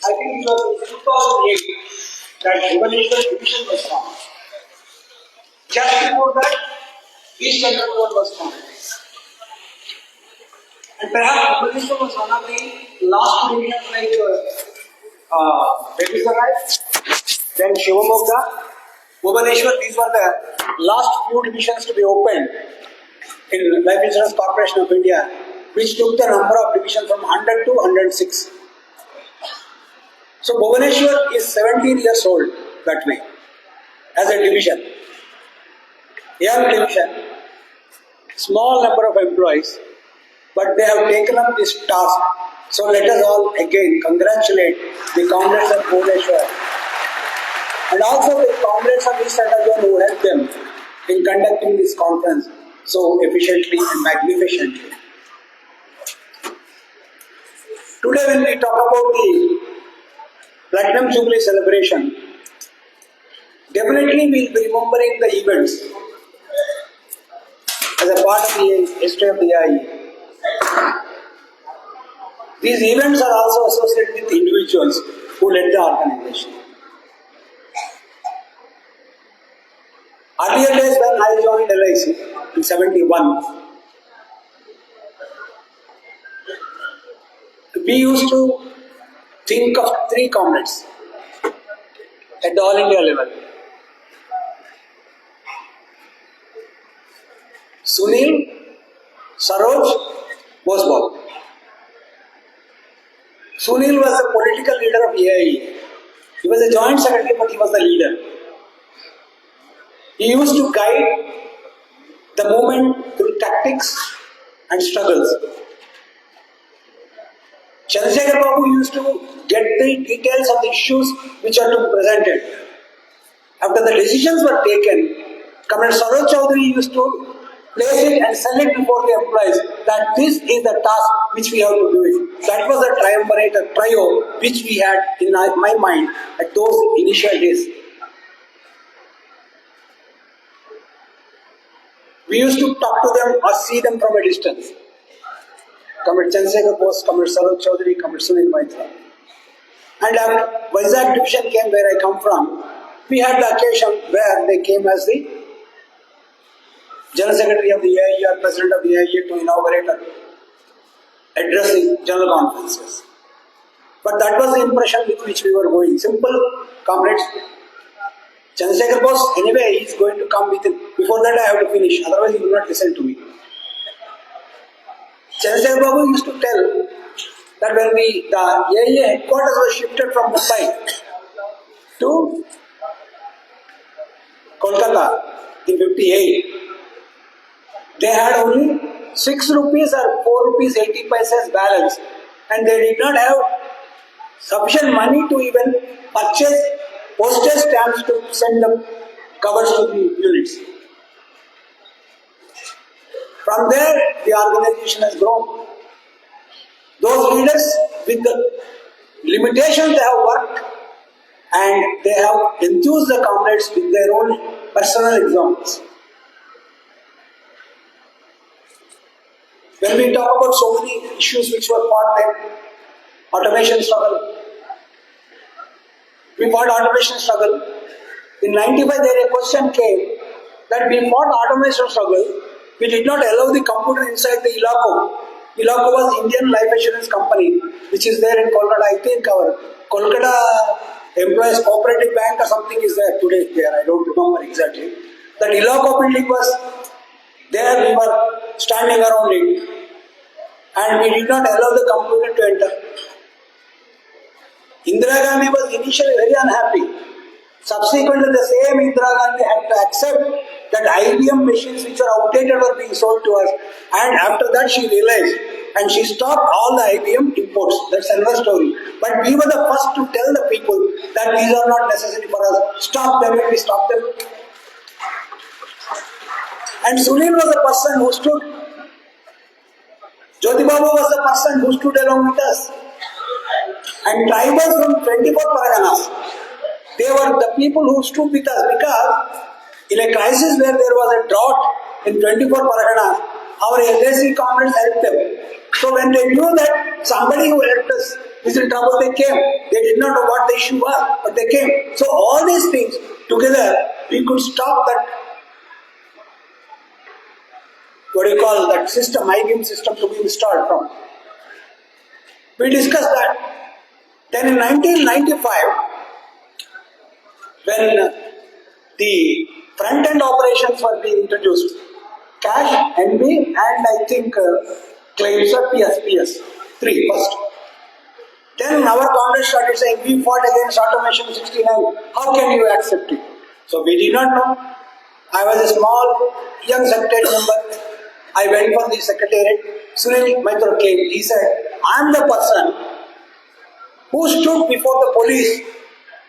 I think it was in 2008 that Bhubaneswar division was formed. Just before that, East Central Zone was formed. And perhaps Bhubaneswar was one of the last divisions like Begusarai, then Shivamogga, Bhubaneswar. These were the last few divisions to be opened in Life Insurance Corporation of India, which took the number of divisions from 100 to 106. So Bhubaneswar is 17 years old that way, as a division. Young division, small number of employees, but they have taken up this task. So let us all again congratulate the comrades of Bhubaneswar and also the comrades of East Central Zone who helped them in conducting this conference so efficiently and magnificently. Today when we talk about the Platinum Jubilee celebration, definitely we will be remembering the events as a part of the history of the IE. These events are also associated with individuals who led the organization. Earlier days when I joined LIC in 71, we used to think of three comrades at the All India level. Sunil, Saroj, Bosbal. Sunil was the political leader of AIE. He was a joint secretary, but he was the leader. He used to guide the movement through tactics and struggles. Chandrasekhar Babu used to get the details of the issues which are to be presented. After the decisions were taken, Comrade Saroj Chaudhary used to place it and sell it before the employees that this is the task which we have to do it. That was a triumvirate, a trio which we had in my mind at those initial days. We used to talk to them or see them from a distance. Comrade Chandrasekhar Bose, Comrade Saroj Chaudhary, Comrade Sunil Maitra. And after Vizag division came where I come from, we had the occasion where they came as the General Secretary of the AIE or President of the AIE to inaugurate or address the general conferences. But that was the impression with which we were going. Simple comrades. Chandrasekhar Bose, anyway, he is going to come within. Before that, I have to finish, otherwise, he will not listen to me. Chandrasekhar Babu used to tell that when the AIA headquarters was shifted from Mumbai to Kolkata in 58, they had only 6 rupees or 4 rupees 80 paise balance, and they did not have sufficient money to even purchase postage stamps to send the covers to the units. From there, the organization has grown. Those leaders, with the limitations they have worked, and they have enthused the comrades with their own personal examples. When we talk about so many issues which were fought then, automation struggle. We fought automation struggle. In 95 there a question came that we fought automation struggle. We did not allow the computer inside the ILACO. ILACO was Indian Life Assurance Company, which is there in Kolkata. I think our Kolkata Employees Cooperative Bank or something is there today there. I don't remember exactly. That ILACO building was there, we were standing around it. And we did not allow the computer to enter. Indira Gandhi was initially very unhappy. Subsequently, the same Indira Gandhi had to accept that IBM machines which were outdated were being sold to us. And after that, she realized and she stopped all the IBM imports. That's another story. But we were the first to tell the people that these are not necessary for us. Stop them, and we stopped them. And Sunil was the person who stood. Jyoti Babu was the person who stood along with us. And tribals from 24 Paraganas, they were the people who stood with us because in a crisis where there was a drought in 24 Paraganas, our LIC comrades helped them. So when they knew that somebody who helped us is in trouble, they came. They did not know what the issue was, but they came. So all these things together, we could stop that, what do you call that system, IBM system to be installed from. We discussed that. Then in 1995, when the front-end operations were being introduced, cash, NB, and I think claims are PS, 3 first. Then our Congress started saying, we fought against automation 69, how can you accept it? So we did not know. I was a small, young secretariat member. I went for the secretariat. Sunil Maithur came. He said, I am the person who stood before the police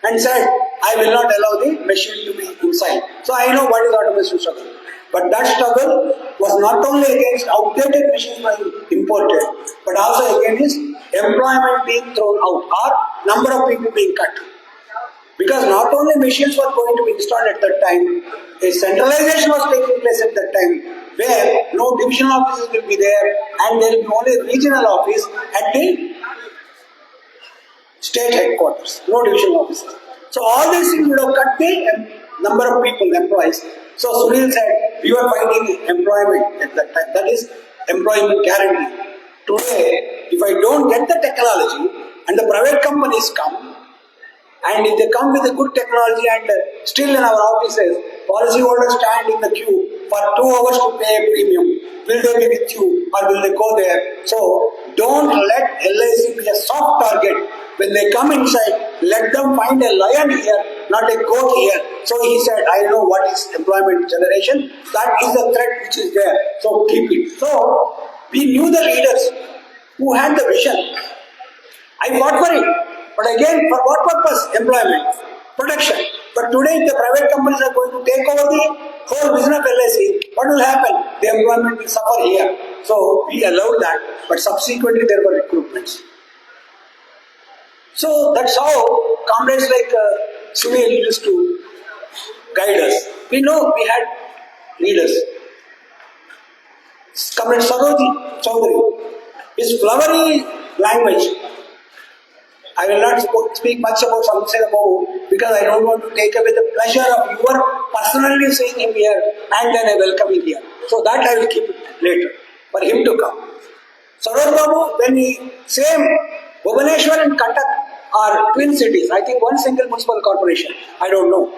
and said, I will not allow the machine to be inside. So I know what is automation struggle. But that struggle was not only against outdated machines being imported, but also against employment being thrown out or number of people being cut. Because not only machines were going to be installed at that time, a centralization was taking place at that time, where no divisional offices will be there and there will be only regional office at the state headquarters, no divisional offices. So all these things would have cut the number of people, employees. So Sunil said, we were fighting employment at that time. That is employment guarantee. Today, if I don't get the technology and the private companies come, and if they come with a good technology and still in our offices, policyholders stand in the queue for 2 hours to pay a premium, will they be with you or will they go there? So don't let LIC be a soft target. When they come inside, let them find a lion here, not a goat here. So he said, I know what is employment generation. That is the threat which is there. So keep it. So we knew the leaders who had the vision. I fought for it. But again, for what purpose? Employment, protection. But today, if the private companies are going to take over the whole business of LIC, what will happen? The employment will suffer here. So we allowed that. But subsequently, there were recruitments. So that's how comrades like Sunil used to guide us. We know we had leaders. Comrade Saroj Chaudhary, his flowery language. I will not speak much about Samsara Babu because I don't want to take away the pleasure of your personally seeing him here and then I welcome him here. So that I will keep it later for him to come. Saroj Babu, when he same Bhubaneswar and Cuttack are twin cities. I think one single municipal corporation. I don't know.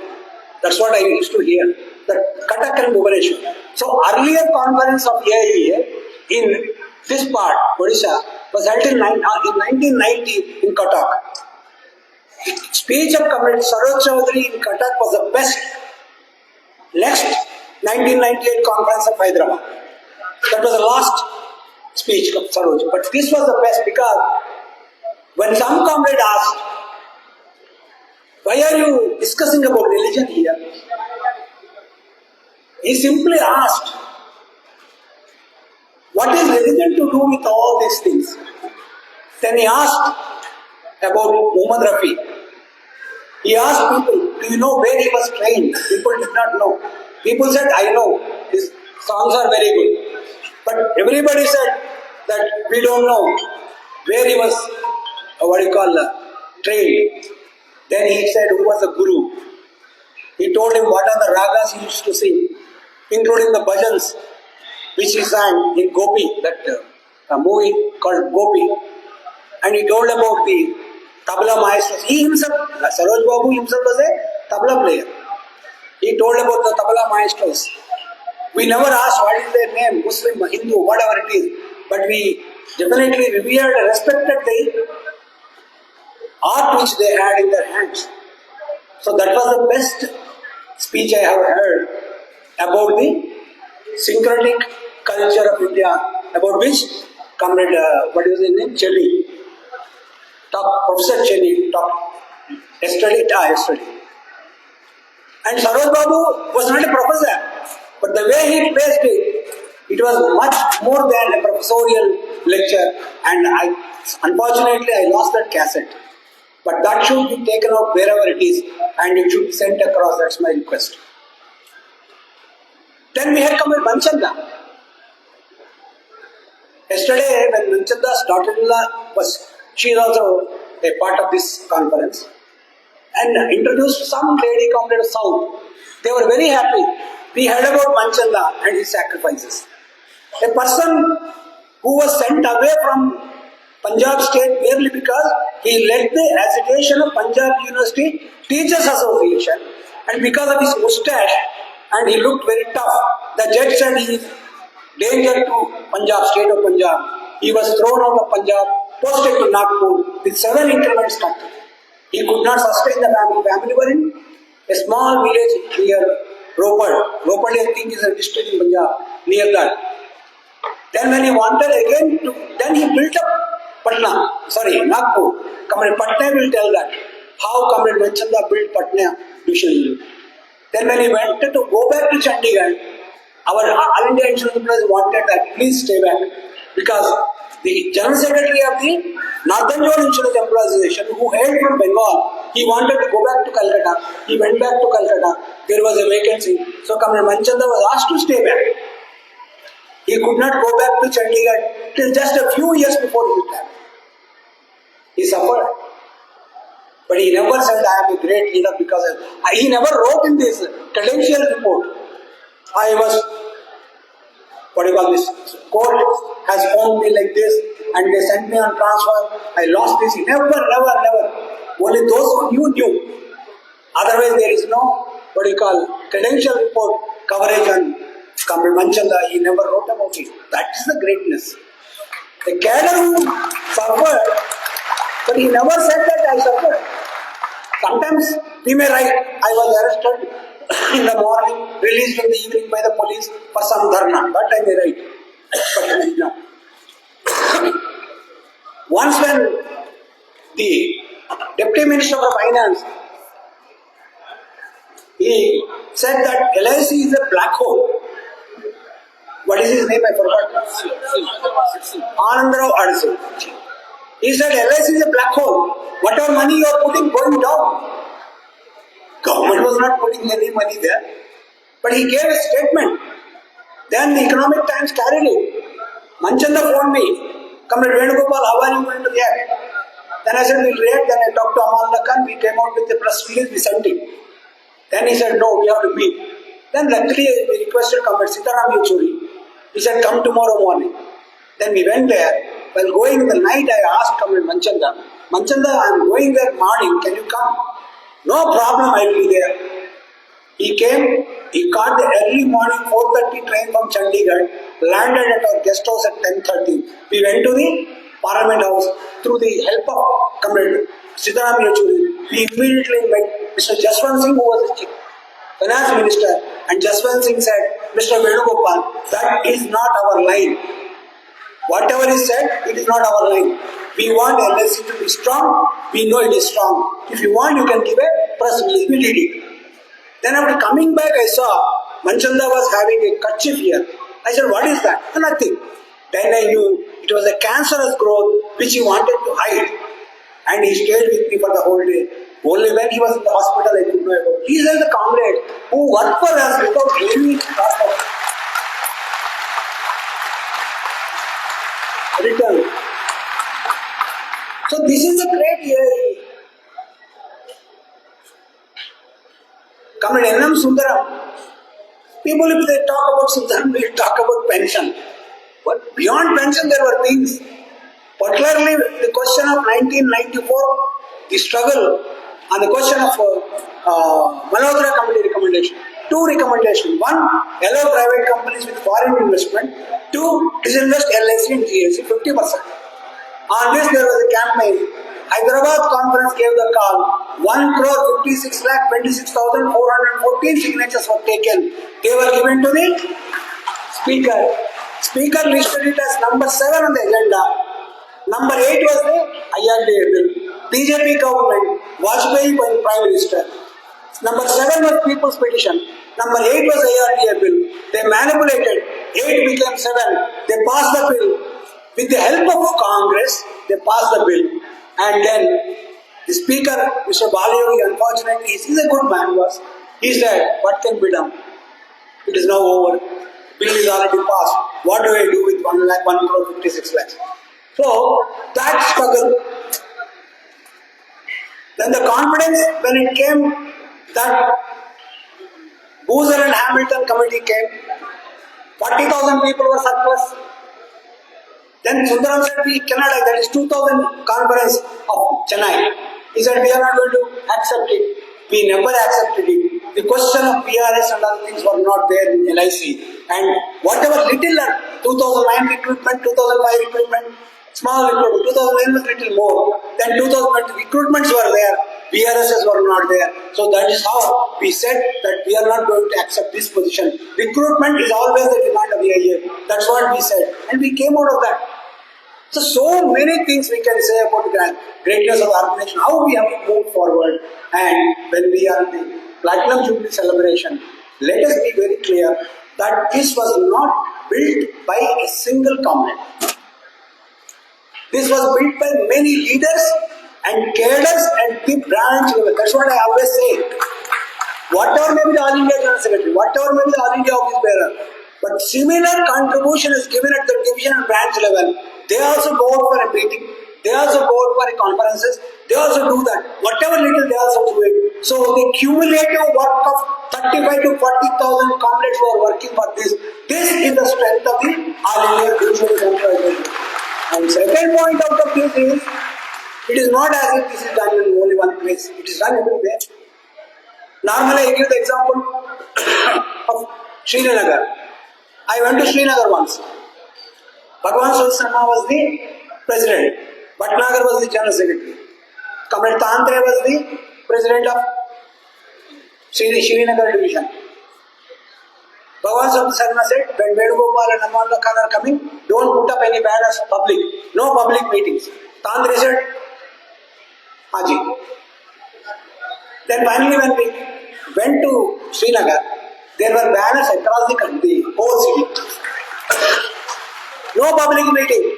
That's what I used to hear. That Cuttack and Bhubaneswar. So earlier conference of AIA in this part, Odisha, was held in 1990 in Cuttack. Speech of Comrade Saroj Chaudhary in Cuttack was the best. Next, 1998 conference of Hyderabad. That was the last speech of Saroj. But this was the best because when some comrade asked, why are you discussing about religion here? He simply asked, what is religion to do with all these things? Then he asked about Muhammad Rafi. He asked people, do you know where he was trained? People did not know. People said, I know, his songs are very good. But everybody said that we don't know where he was, trained. Then he said, who was the guru? He told him what are the ragas he used to sing, including the bhajans, which he sang in Gopi, that movie called Gopi. And he told about the tabla maestros. He himself, Saroj Babu himself was a tabla player. He told about the tabla maestros. We never asked what is their name, Muslim, Hindu, whatever it is. But we definitely revered and respected the art which they had in their hands. So that was the best speech I have heard about the syncretic culture of India, about which Comrade, what is his name? Chelli. Professor Chelli talked yesterday. And Saroj Babu was not a professor, but the way he placed it, it was much more than a professorial lecture. And unfortunately, I lost that cassette. But that should be taken out wherever it is and it should be sent across. That's my request. Then we had Comrade Manchanda. Yesterday, when Manchanda's daughter-in-law was She is also a part of this conference, and introduced some lady comrade of South. They were very happy. We heard about Manchanda and his sacrifices. A person who was sent away from Punjab state merely because he led the agitation of Punjab University Teachers Association, and because of his moustache and he looked very tough, the judge said he is danger to Punjab, state of Punjab. He was thrown out of Punjab, posted to Nagpur with 7 interments cut. He could not sustain the family. Family were in a small village near Ropar. Ropar, I think, is a district in Punjab, near that. Then when he wanted again to, then he built up Nagpur. Comrade Patna will tell that. How Comrade Manchanda built Patna mission. Then when he wanted to go back to Chandigarh, our All India Insurance Employees wanted that, please stay back. Because the General Secretary of the Northern Zone Insurance Employees Association, who hailed from Bengal, he wanted to go back to Calcutta. He went back to Calcutta. There was a vacancy. So Comrade Manchanda was asked to stay back. He could not go back to Chandigarh till just a few years before his time. He suffered. But he never said, I am a great leader because he never wrote in this credential report. I was, court has found me like this and they sent me on transfer. I lost this. Never. Only those who knew. Otherwise there is no, credential report coverage on Comrade Manchanda. He never wrote about it. That is the greatness. The cadre who suffered, but he never said that I suffered. Sometimes we may write, I was arrested in the morning, released in the evening by the police for some dharna. That I may write. But no. Once when the Deputy Minister of Finance, he said that LIC is a black hole. What is his name? I forgot. Anandrao Adse. He said LIC is a black hole. Whatever money you are putting going down. Government was not putting any money there. But he gave a statement. Then the Economic Times carried it. Manchanda phoned me. Comrade Venugopal, how are you going to react? Then I said, we'll react. Then I talked to Aman Lakhan. We came out with a press release. We sent it. Then he said, no, we have to meet. Then luckily we requested Comrade Sitaram Yechuri. He said, come tomorrow morning. Then we went there. While going in the night, I asked Comrade Manchanda, I am going there morning. Can you come? No problem, I will be there. He came, he caught the early morning 4:30 train from Chandigarh, landed at our guest house at 10:30. We went to the Parliament House through the help of Comrade Sitaram Yechuri. We immediately met Mr. Jaswant Singh, who was the Finance Minister, and Jaswant Singh said, Mr. Venugopal, that is not our line. Whatever is said, it is not our line. We want LIC to be strong. We know it is strong. If you want, you can give a press release. We did it. Then after coming back, I saw Manchanda was having a kerchief here. I said, what is that? Nothing. Then I knew it was a cancerous growth which he wanted to hide. And he stayed with me for the whole day. Only when he was in the hospital, I could know about it. He is the comrade who worked for us without any cost of return. So this is a great year. Comrade N.M. Sundaram. People, if they talk about Sundaram, will talk about pension. But beyond pension, there were things. Particularly the question of 1994, the struggle, and the question of Malhotra Committee recommendation. 2 recommendations. 1, allow private companies with foreign investment. 2, disinvest LIC and GSC 50%. On this, there was a campaign. Hyderabad conference gave the call. 1,56,26,414 signatures were taken. They were given to the Speaker. Speaker listed it as number 7 on the agenda. Number 8 was the IRDA bill. BJP government, Vajpayee Prime Minister. Number 7 was People's Petition. Number 8 was IRDA bill. They manipulated. 8 became 7. They passed the bill. With the help of Congress, they passed the bill. And then the Speaker, Mr. Balayogi, unfortunately, he is a good man, he said, what can be done? It is now over. Bill is already passed. What do I do with 1,56,000? So that struggle. Then the confidence when it came that Boozer and Hamilton committee came, 40,000 people were surplus. Then Sundaram said, we cannot, that is 2,000 conference of Chennai. He said, we are not going to accept it. We never accepted it. The question of PRS and other things were not there in LIC. And whatever little, 2009 recruitment, 2005 recruitment, small recruitment, 2009 was little more. Then 2020 recruitments were there, PRSs were not there. So that is how we said that we are not going to accept this position. Recruitment is always the demand of the IA. That's what we said. And we came out of that. So many things we can say about the greatness of the organization, how we have moved forward. And when we are in the Platinum Jubilee celebration, let us be very clear that this was not built by a single comrade. This was built by many leaders and cadres and the branch level. That's what I always say. Whatever may be the All India General Secretary, whatever may be the All India Office Bearer, but similar contribution is given at the division and branch level. They also go out for a meeting. They also go out for a conferences. They also do that. Whatever little they also do it. So the cumulative work of 35 to 40,000 comrades who are working for this is the strength of the All India Division Central. And second point out of this is, it is not as if this is done in only one place. It is done everywhere. Normally, I give the example of Srinagar. I went to Srinagar once. Bhagwan Sharma was the president. Bhatnagar was the general secretary. Comrade Tantre was the president of Srinagar division. Bhagwan Sharma said, when Vedugopal and Amanda Khan are coming, don't put up any banners public. No public meetings. Tantre said, Haji. Then finally when we went to Srinagar, there were banners across the country, whole city. No public meeting.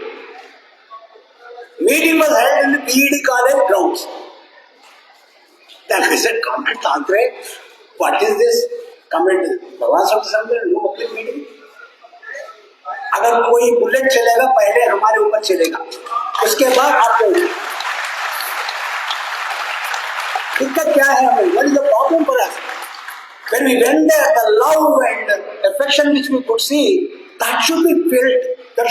Meeting was held in the PED college grounds. Then I said, Comrade Tantre, what is this? Comrade Bhagwan Sharma, no public meeting. अगर कोई bullet चलेगा पहले हमारे ऊपर चलेगा, उसके बाद आपको दिक्कत क्या है हमें? What is the problem for us? When we went there, the love and affection which we could see, that should be felt, that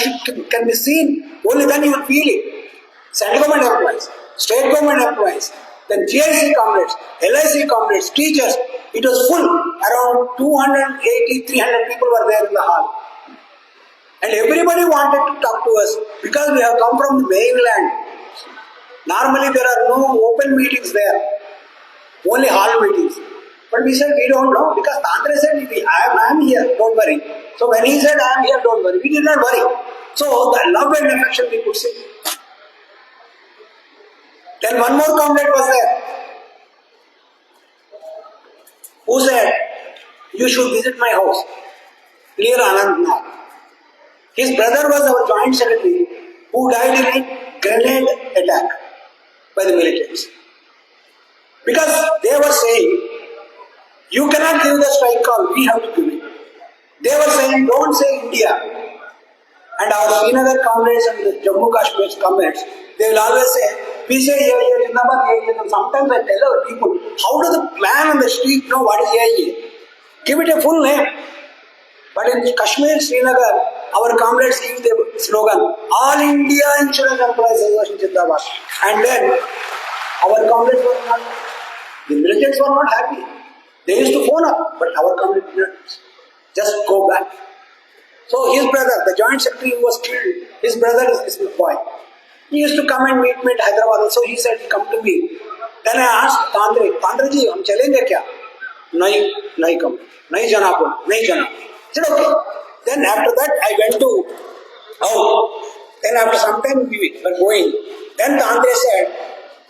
can be seen. Only then you will feel it. Central government employees, state government employees, then GIC comrades, LIC comrades, teachers. It was full. Around 280, 300 people were there in the hall. And everybody wanted to talk to us because we have come from the mainland. Normally there are no open meetings there, only hall meetings. But we said we don't know because Tantre said I am here, don't worry. So when he said I am here, don't worry, we did not worry. So the love and affection we could see. Then one more comrade was there who said, you should visit my house near Anandnath. His brother was our joint secretary who died in a grenade attack by the militants. Because they were saying, you cannot give the strike call, we have to give it. They were saying, don't say India. And our Srinagar comrades and the Jammu Kashmir comrades, they will always say, we say here, Jindabad, sometimes I tell our people, how does the man on the street know what is here? Give it a full name. But in Kashmir, Srinagar, our comrades give the slogan, All India Insurance Employees Association Jindabad. And then our comrades were not, the militants were not happy. They used to phone up, but our comrades did not. Just go back. So his brother, the joint secretary who was killed, his brother is this boy. He used to come and meet me at Hyderabad. So he said, come to me. Then I asked Tantre ji, hum chalenge kya? Nahi come. Nahi jana ko. Nahi jana. He said, okay. Then after that, I went to out. Then after some time, we were going. Then Tantre said,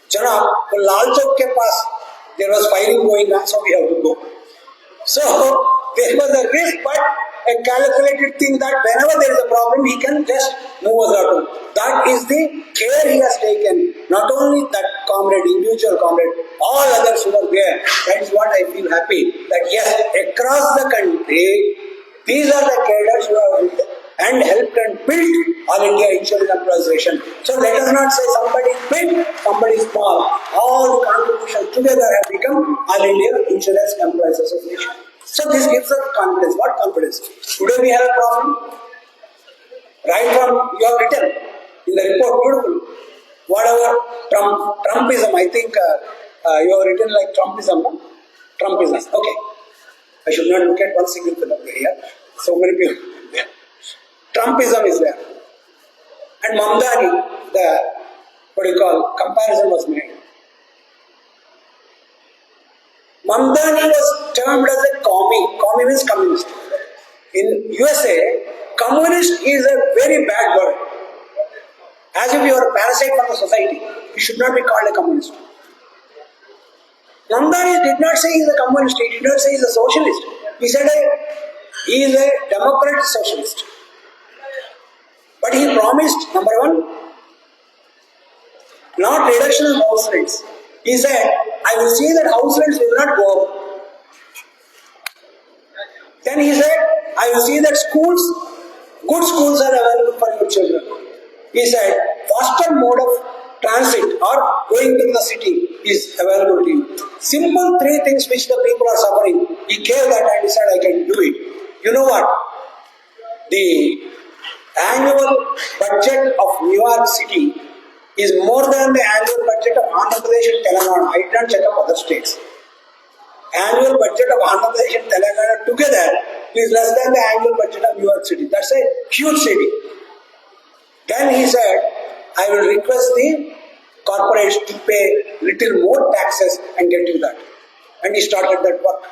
Janab, Lal Chowk ke paas, there was firing going on, so we have to go. So there was a risk, but a calculated thing that whenever there is a problem, he can just move us out. That is the care he has taken. Not only that comrade, individual comrade, all others who are there. That is what I feel happy. That yes, across the country, these are the cadres who have and helped and built All India Insurance Employees Association. So let us not say somebody is big, somebody is small. All the contributions together have become All India Insurance Employees Association. So this gives us confidence. What confidence? Today we have a problem. Right from you have written in the report, beautiful. Whatever Trumpism, I think you have written like Trumpism, no? Trumpism. Okay. I should not look at one single film here. So many people. Trumpism is there. And Mamdani, the comparison was made. Mamdani was termed as a commie. Commie means communist. In USA, communist is a very bad word. As if you are a parasite from the society. You should not be called a communist. Mamdani did not say he is a communist. He did not say he is a socialist. He said he is a democratic socialist. But he promised, number one, not reduction of house rents. He said, I will see that house rents will not go up. Then he said, I will see that good schools are available for your children. He said, faster mode of transit or going to the city is available to you. Simple three things which the people are suffering. He gave that and he said, I can do it. You know what? The annual budget of New York City is more than the annual budget of Andhra Pradesh and Telangana. I did not check up other states. Annual budget of Andhra Pradesh and Telangana together is less than the annual budget of New York City. That's a huge city. Then he said, I will request the corporates to pay little more taxes and get you that. And he started that work.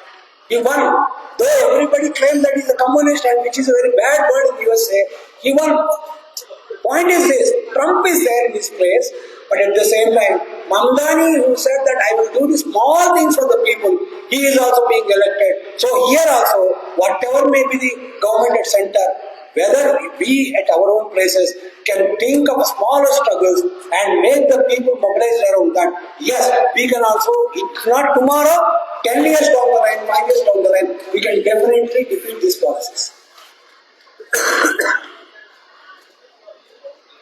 He won. Though everybody claimed that he's a communist, and which is a very bad word in the USA, he won. Point is this, Trump is there in this place, but at the same time, Mamdani, who said that I will do the small things for the people, he is also being elected. So here also, whatever may be the government at center, whether we at our own places can think of smaller struggles and make the people mobilize around that. Yes, we can also, if not tomorrow, 10 years down the line, 5 years down the line, we can definitely defeat these policies.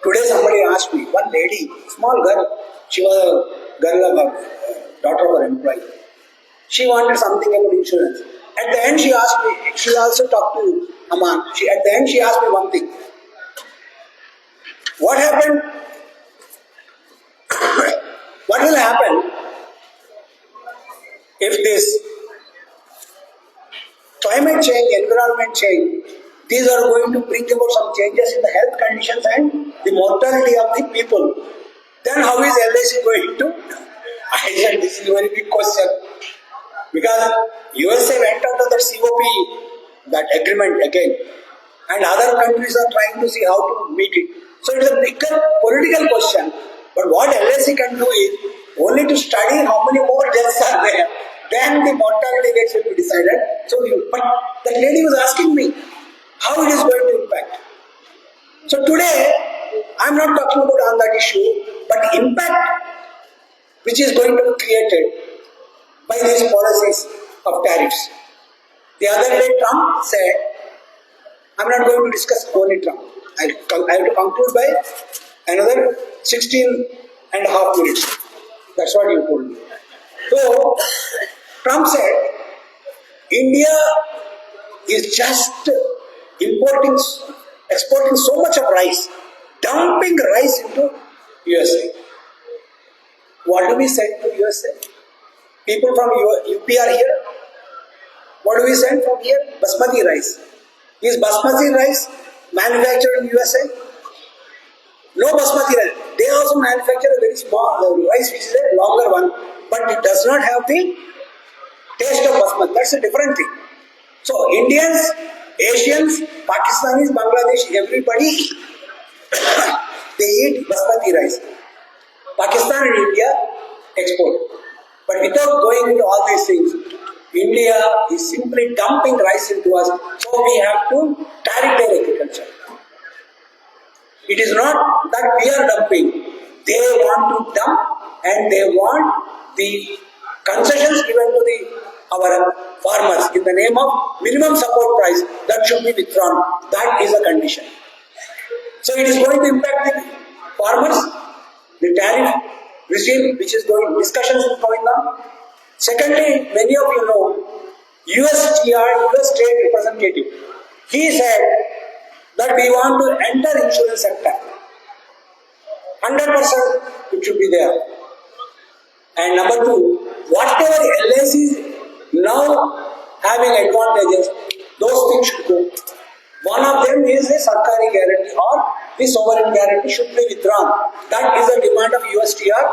Today somebody asked me, one lady, small girl, she was a girl of a daughter of an employee. She wanted something about insurance. At the end she asked me, she also talked to Aman. At the end she asked me one thing. What happened? What will happen if this climate change, environment change, these are going to bring about some changes in the health conditions and the mortality of the people? Then how is LIC going to? I said this is a very big question. Because USA went out of that COP, that agreement again, and other countries are trying to see how to meet it. So it is a bigger political question. But what LIC can do is only to study how many more deaths are there. Then the mortality rates will be decided. So, but the lady was asking me how it is going to impact. So today, I am not talking about on that issue, but the impact which is going to be created by these policies of tariffs. The other day Trump said, I am not going to discuss only Trump. I have to conclude by another 16 and a half minutes. That's what you told me. So, Trump said, India is just exporting so much of rice, dumping rice into USA. What do we send to USA? People from UP are here. What do we send from here? Basmati rice. Is basmati rice manufactured in USA? No basmati rice. They also manufacture a very small rice which is a longer one, but it does not have the taste of basmati. That's a different thing. So Indians, Asians, Pakistanis, Bangladesh, everybody they eat basmati rice. Pakistan and India export. But without going into all these things, India is simply dumping rice into us, so we have to tariff their agriculture. It is not that we are dumping. They want to dump and they want the concessions given to our farmers. in the name of minimum support price, that should be withdrawn. That is a condition. So it is going to impact the farmers, the tariff regime, which is going, discussions is going on. Secondly, many of you know, USTR, US Trade Representative, he said that we want to enter insurance sector. 100% it should be there. And number two, whatever LICs now having advantages, those things should go. One of them is the Sarkari guarantee or the sovereign guarantee should be withdrawn. That is the demand of USTR.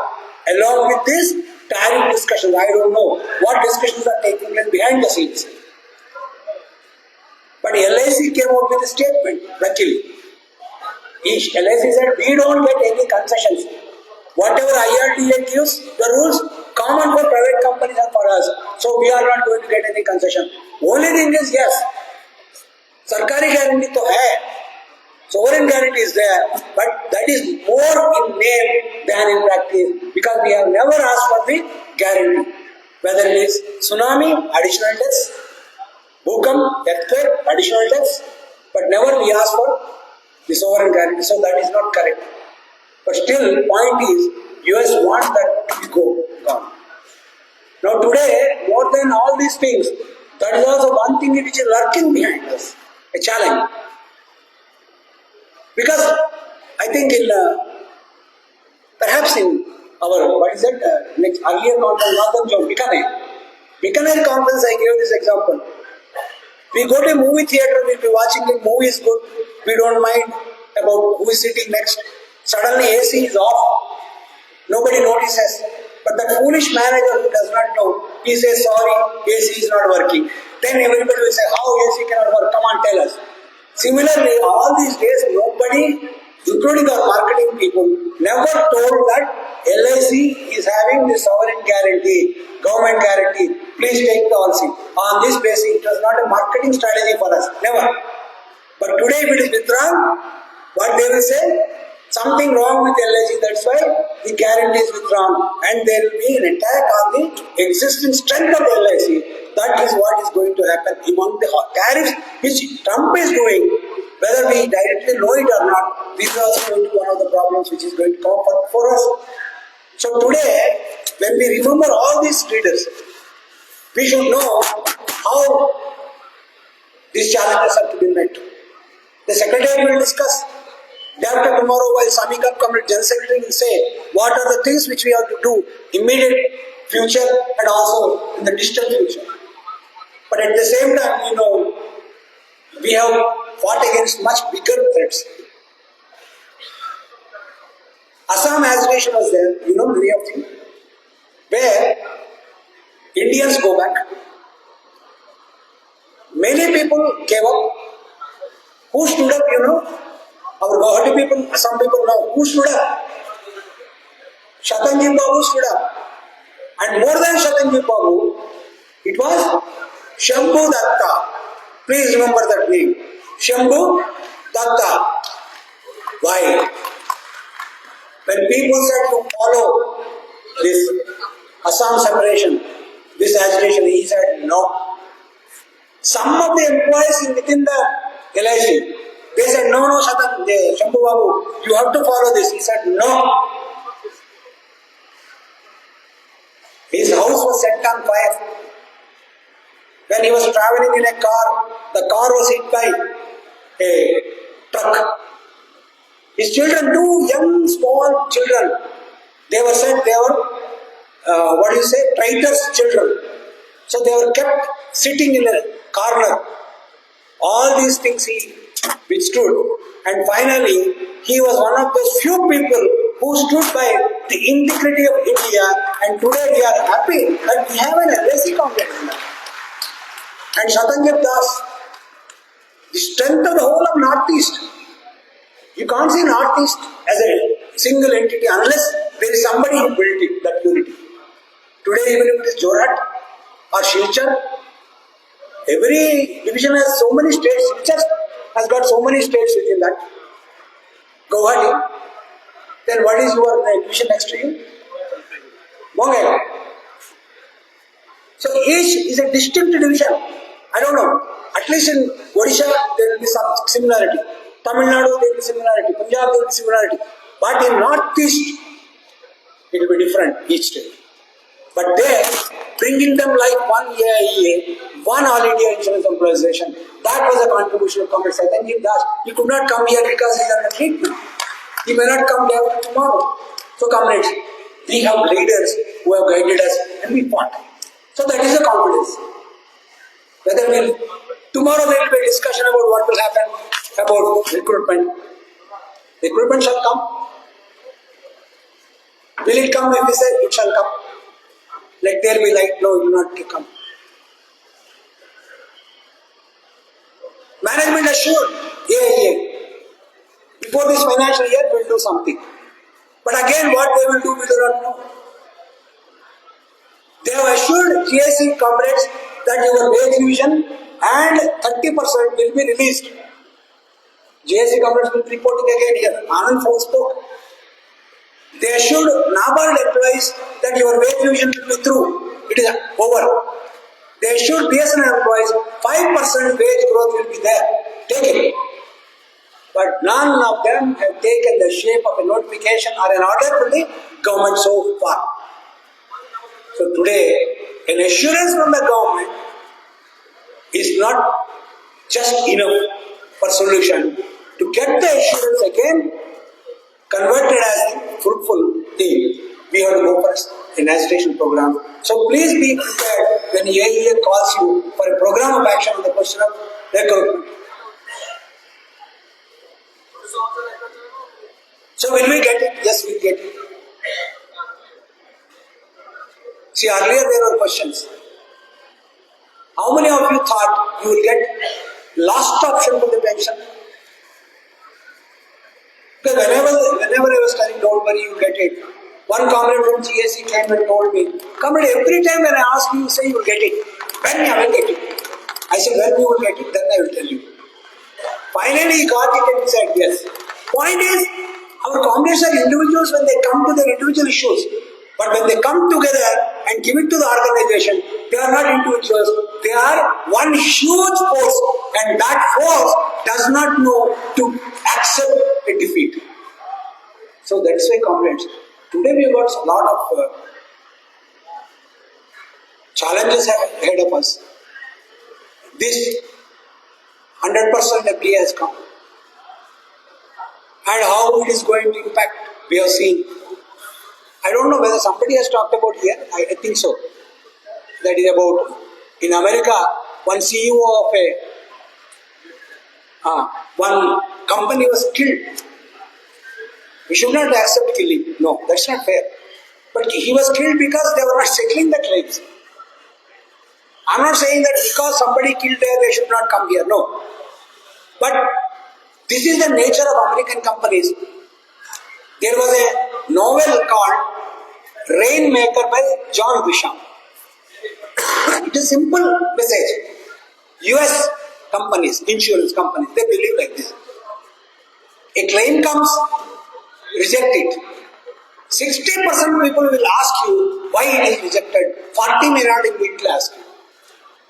Along with this tariff discussions, I don't know what discussions are taking place behind the scenes. But LIC came out with a statement, luckily. Each LIC said, we don't get any concessions. Whatever IRDA gives, the rules common for private companies and for us. So we are not going to get any concession. Only thing is, yes, Sarkari guarantee to hai, sovereign guarantee is there, but that is more in name than in practice because we have never asked for the guarantee. Whether it is tsunami, additional deaths, Bhukam, earthquake, additional deaths, but never we ask for the sovereign guarantee. So that is not correct. But still, point is, US wants that to go gone. Now today, more than all these things, that is also one thing which is lurking behind us, a challenge. Because I think in, perhaps in our, next earlier conference, Northern Zone, Bikaner conference, I gave this example. We go to a movie theatre, we'll be watching the movie is good, we don't mind about who is sitting next. Suddenly AC is off, nobody notices. But the foolish manager who does not know, he says, sorry, AC is not working. Then everybody will say, how AC cannot work? Come on, tell us. Similarly, all these days, nobody, including our marketing people, never told that LIC is having the sovereign guarantee, government guarantee. Please take the policy. On this basis, it was not a marketing strategy for us. Never. But today, if it is withdrawn, what they will say? Something wrong with LIC, that's why the guarantee is withdrawn and there will be an attack on the existing strength of the LIC. That is what is going to happen among the tariffs which Trump is doing, whether we directly know it or not. This is also going to be one of the problems which is going to come up for us. So today, when we remember all these leaders, we should know how these challenges have to be met. The Secretary will discuss. Day after tomorrow, while Samika Committee General Secretary will say what are the things which we have to do immediate future and also in the distant future. But at the same time, you know, we have fought against much bigger threats. Assam agitation was there, you know, many of you, where Indians go back. Many people gave up. Who stood up, you know? Our Guwahati people, some people know. Who stood up? Shatanji Babu stood up. And more than Shatanji Babu, it was Shambhu Datta. Please remember that name. Shambhu Datta. Why? When people said to follow this Assam separation, this agitation, he said no. Some of the employees within the LIC, they said, no, Shambhu Babu, you have to follow this. He said, no. His house was set on fire. When he was traveling in a car, the car was hit by a truck. His children, two young, small children, they were said they were, traitors' children. So they were kept sitting in a corner. All these things he withstood, and finally he was one of those few people who stood by the integrity of India, and today we are happy that we have an LIC complex now. And Shatanjab Das, the strength of the whole of Northeast. You can't see Northeast as a single entity unless there is somebody who built it, that unity. Today even if it is Jorhat or Silchar, every division has so many states. Silchar has got so many states within that. Guwahati. Then what is your division next to you? Bongaigaon. So each is a distinct division. I don't know. At least in Odisha, there will be some similarity. Tamil Nadu, there will be similarity. Punjab, there will be similarity. But in Northeast, it will be different each state. But there, bringing them like one AIEA, one All India Insurance Employization, that was a contribution of Comrade Satanjit Das. He could not come here because he is under treatment. He may not come there tomorrow. So, comrades, we have leaders who have guided us and we want. So, that is the confidence. Whether tomorrow there will be a discussion about what will happen about recruitment. Recruitment shall come. Will it come? If we say it shall come. Let there be light, no, it will not come. Management assured, before this financial year, we will do something. But again, what they will do, we do not know. They have assured GIC comrades that your wage revision and 30% will be released. GIC comrades will be reporting again here. Anand Fau spoke. They assured NABARD employees that your wage revision will be through. It is over. They assured BSNL employees 5% wage growth will be there. Take it. But none of them have taken the shape of a notification or an order from the government so far. So today, an assurance from the government is not just enough for solution. To get the assurance again converted as a fruitful thing, we have to go for an agitation program. So please be prepared when AIA calls you for a program of action on the question of recruitment. So will we get it? Yes, we get it. See, earlier there were questions. How many of you thought you will get last option for the pension? Because whenever I was telling, don't worry, you get it. One comrade from GSC came and told me, comrade, every time when I ask you, you say you will get it. When I will get it? I said, when you will get it, then I will tell you. Finally, he got it and he said, yes. Point is, our comrades are individuals when they come to their individual issues. But when they come together and give it to the organization, they are not individuals. They are one huge force. And that force does not know to accept a defeat. So that's why, comrades, today we have got a lot of challenges ahead of us. This 100% FTA has come. And how it is going to impact, we have seen. I don't know whether somebody has talked about here. I think so. That is about, in America, one CEO of one company was killed. We should not accept killing. No, that's not fair. But he was killed because they were not settling the claims. I'm not saying that because somebody killed there, they should not come here. No. But this is the nature of American companies. There was a novel called Rainmaker by John Grisham. It is a simple message. US companies, insurance companies, they believe like this. A claim comes, reject it. 60% people will ask you why it is rejected. 40 may not immediately ask you.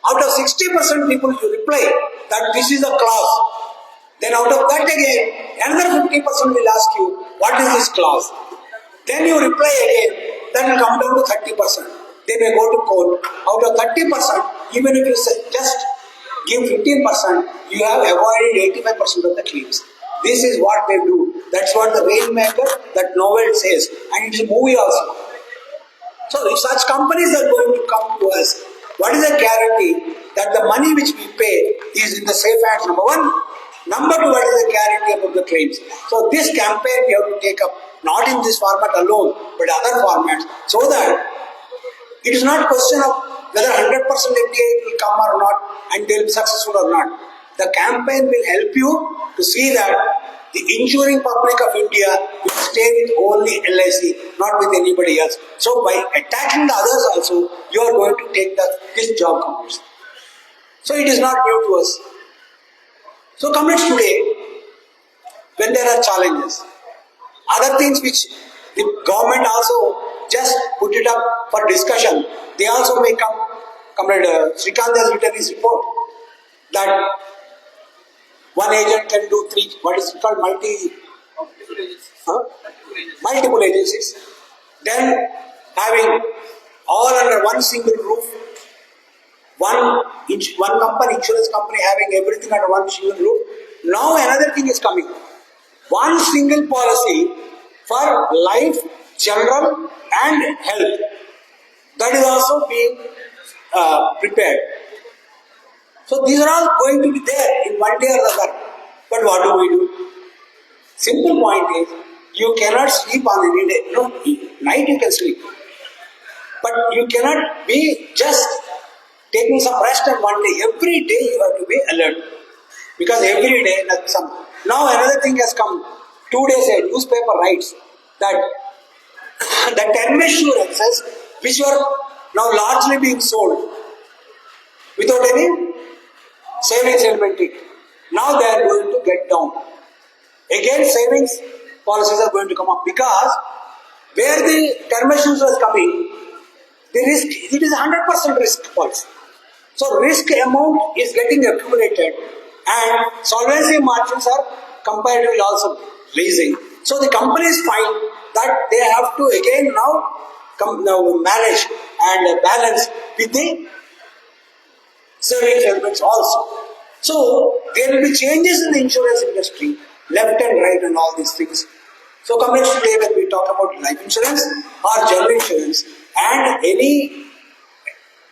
Out of 60% people you reply that this is a clause. Then out of that again, another 50% will ask you, what is this clause? Then you reply again, that will come down to 30%. They may go to court. Out of 30%, even if you just give 15%, you have avoided 85% of the claims. This is what they do. That's what the Rainmaker, that novel says. And it is a movie also. So if such companies are going to come to us, what is the guarantee that the money which we pay is in the safe hands, number one? Number two, what is the guarantee about the claims? So this campaign we have to take up, not in this format alone, but other formats, so that it is not a question of whether 100% FDI will come or not and they will be successful or not. The campaign will help you to see that the insuring public of India will stay with only LIC, not with anybody else. So by attacking the others also, you are going to take this job comrades. So it is not new to us. So comrades, today, when there are challenges, other things which the government also just put it up for discussion, they also may come. Comrade Srikanth has written his report. that one agent can do three, what is it called, multiple agencies. Then having all under one single roof, one company, insurance company having everything under one single roof. Now another thing is coming. One single policy for life, general and health. That is also being prepared. So these are all going to be there in one day or the other. But what do we do? Simple point is, you cannot sleep on any day. No, night you can sleep. But you cannot be just taking some rest on one day. Every day you have to be alert. Because every day, now another thing has come. 2 days ago, newspaper writes that the term insurances which were now largely being sold without any savings element in it. Now they are going to get down. Again, savings policies are going to come up because where the term insurance was coming, the risk, it is 100% risk policy. So risk amount is getting accumulated and solvency margins are comparatively also raising. So the companies find that they have to again now manage and balance with the savings elements also. So there will be changes in the insurance industry, left and right and all these things. So coming today when we talk about life insurance or general insurance and any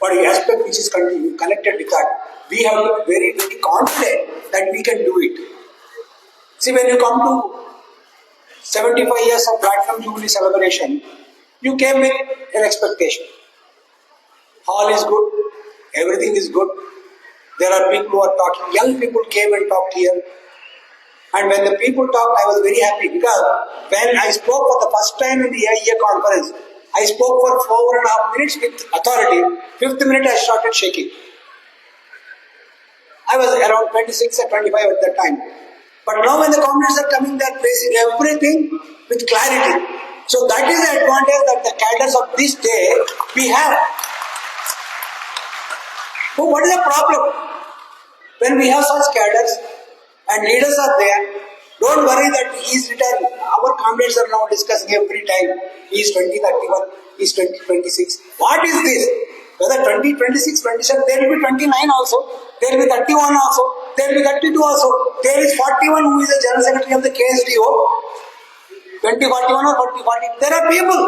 aspect which is connected with that, we have to be very, very confident that we can do it. See, when you come to 75 years of Platinum Jubilee celebration, you came with an expectation. Hall is good, everything is good. There are people who are talking, young people came and talked here. And when the people talked, I was very happy because when I spoke for the first time in the AIA conference, I spoke for 4.5 minutes with authority. 5th minute I started shaking. I was around 26 or 25 at that time. But now when the comrades are coming, they are placing everything with clarity. So that is the advantage that the cadres of this day we have. So what is the problem? When we have such cadres and leaders are there, don't worry that he is retiring. Our comrades are now discussing every time. He is 2031, he is 2026. What is this? Whether 20, 26, 27, there will be 29 also, there will be 31 also, there will be 32 also. There is 41 who is the General Secretary of the KSDO. 20, 41 or 40, 40. There are people.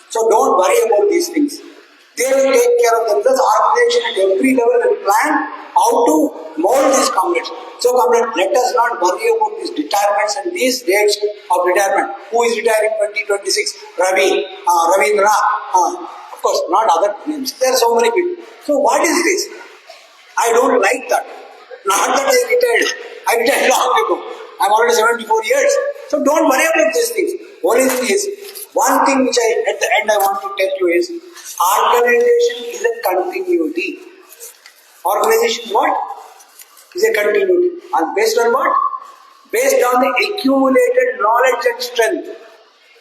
So don't worry about these things. They will take care of themselves. Organization at every level will plan how to mold these comrades. So comrades, let us not worry about these retirements and these dates of retirement. Who is retiring 2026? Ravi, Ravindra. Of course, not other names. There are so many people. So what is this? I don't like that. Not that I retired. I retired long ago. I'm already 74 years. So don't worry about these things. Only thing is, one thing which at the end I want to tell you is, organization is a continuity. Organization what? Is a continuity. And based on what? Based on the accumulated knowledge and strength.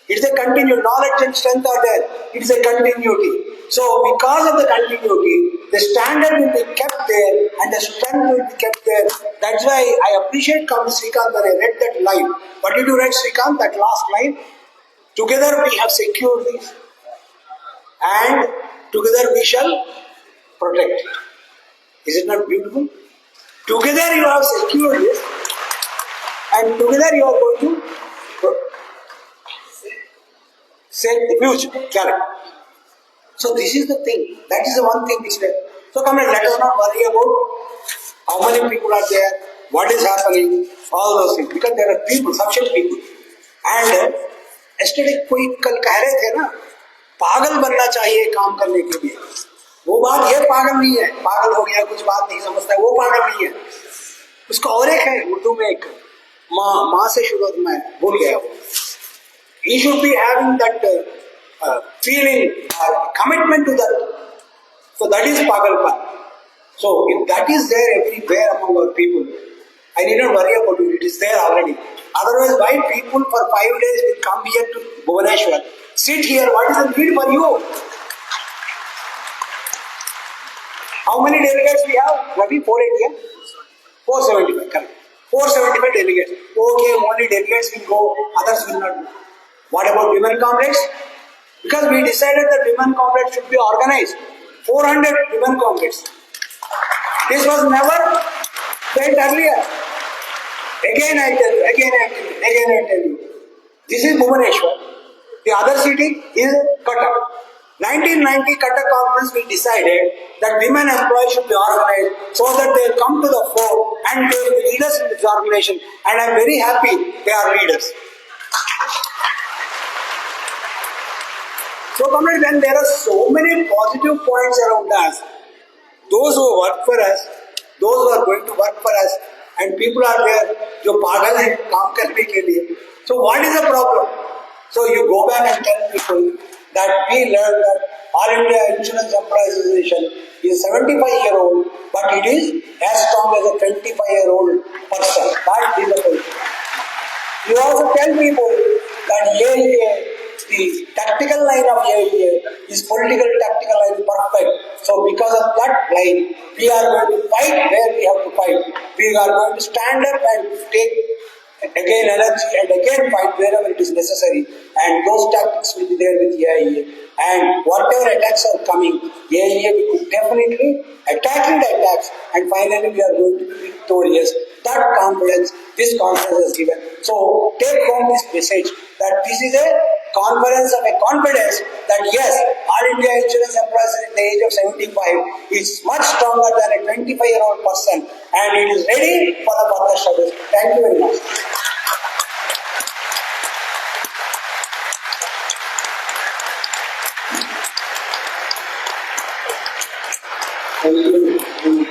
It's a continuity. Knowledge and strength are there. It's a continuity. So because of the continuity, the standard will be kept there and the strength will be kept there. That's why I appreciate Comrade Srikanth when I read that line. What did you read, Srikanth, that last line? Together we have secured this. And together we shall protect it. Is it not beautiful? Together you have secured this and together you are going to save the future. Correct. So this is the thing. That is the one thing which there. So come and let us not worry about how many people are there, what is happening, all those things. Because there are people, sufficient people. And yesterday कोई कल कह रहे थे ना, पागल बनना चाहिए काम करने के लिए. वो बात ये पागल नहीं है, पागल हो गया कुछ बात नहीं समझता है, वो पागल नहीं है. उसका और एक है उर्दू में एक माँ से शुरू मैं भूल गया वो. He should be having that feeling or commitment to that. So that is pagalpan. So if that is there everywhere among our people, I need not worry about it. It is there already. Otherwise, why people for 5 days will come here to Bhubaneswar, sit here? What is the need for you? How many delegates we have? Ravi, 480. 475, correct. 475 delegates. Okay, only delegates will go, others will not go. What about women complex? Because we decided that women complex should be organized. 400 women complex. This was never felt earlier. Again I tell you, again I tell you, again I tell you. This is Bhubaneswar. The other city is Cuttack. 1990 Cuttack conference we decided that women employees should be organized so that they come to the fore and they will be leaders in this organization. And I am very happy they are leaders. So, comrades, when there are so many positive points around us, those who work for us, those who are going to work for us, and people are there, जो पागल हैं काम करने के लिए. So what is the problem? So you go back and tell people that we learned that All India Insurance Employees Association is 75-year-old, but it is as strong as a 25-year-old person. That is the point. You also tell people that the tactical line of AIA is political tactical line perfect. So because of that line, we are going to fight where we have to fight. We are going to stand up and take again energy and again fight wherever it is necessary. And those tactics will be there with AIA. And whatever attacks are coming, AIA will definitely attacking the attacks, and finally we are going to be victorious. That confidence this conference has given. So take home this message that this is a conference of a confidence that yes, All India Insurance Employees in the age of 75 is much stronger than a 25-year-old person, and it is ready for the further struggles. Thank you very much. Thank you.